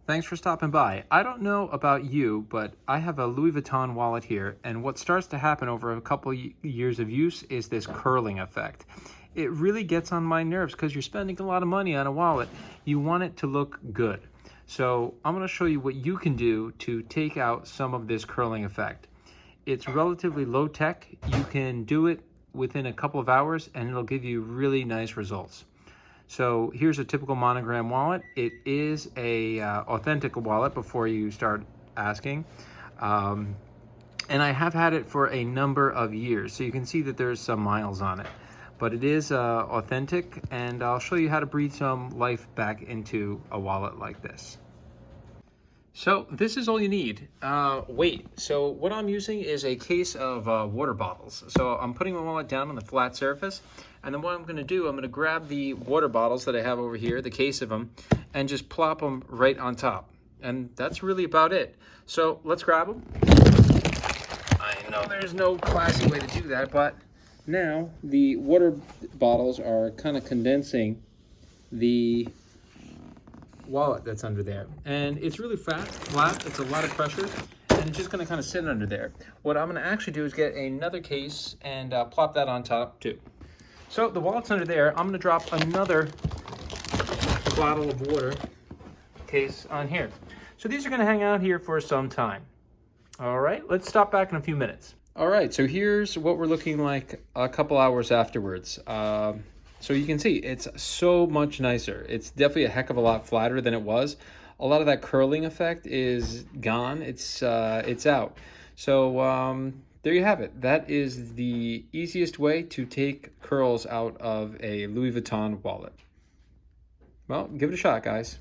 Thanks for stopping by. I don't know about you, but I have a Louis Vuitton wallet here, and what starts to happen over a couple years of use is this curling effect. It really gets on my nerves because you're spending a lot of money on a wallet. You want it to look good. So I'm going to show you what you can do to take out some of this curling effect. It's relatively low tech. You can do it within a couple of hours and it'll give you really nice results. So here's a typical monogram wallet. It is a authentic wallet before you start asking. And I have had it for a number of years. So you can see that there's some miles on it. But it is authentic, and I'll show you how to breathe some life back into a wallet like this. So this is all you need. Weight. So what I'm using is a case of water bottles. So I'm putting my wallet down on the flat surface, and then what I'm going to do, I'm going to grab the water bottles that I have over here, the case of them, and just plop them right on top. And that's really about it. So let's grab them. I know there's no classy way to do that, but now the water bottles are kind of condensing the wallet that's under there, and it's really flat. It's a lot of pressure, and it's just going to kind of sit under there. What I'm going to actually do is get another case and plop that on top too. So the wallet's under there. I'm going to drop another bottle of water case on here. So these are going to hang out here for some time. All right, let's stop back in a few minutes. All right, so here's what we're looking like a couple hours afterwards. So you can see it's so much nicer. It's definitely a heck of a lot flatter than it was. A lot of that curling effect is gone. It's out. So there you have it. That is the easiest way to take curls out of a Louis Vuitton wallet. Well, give it a shot, guys.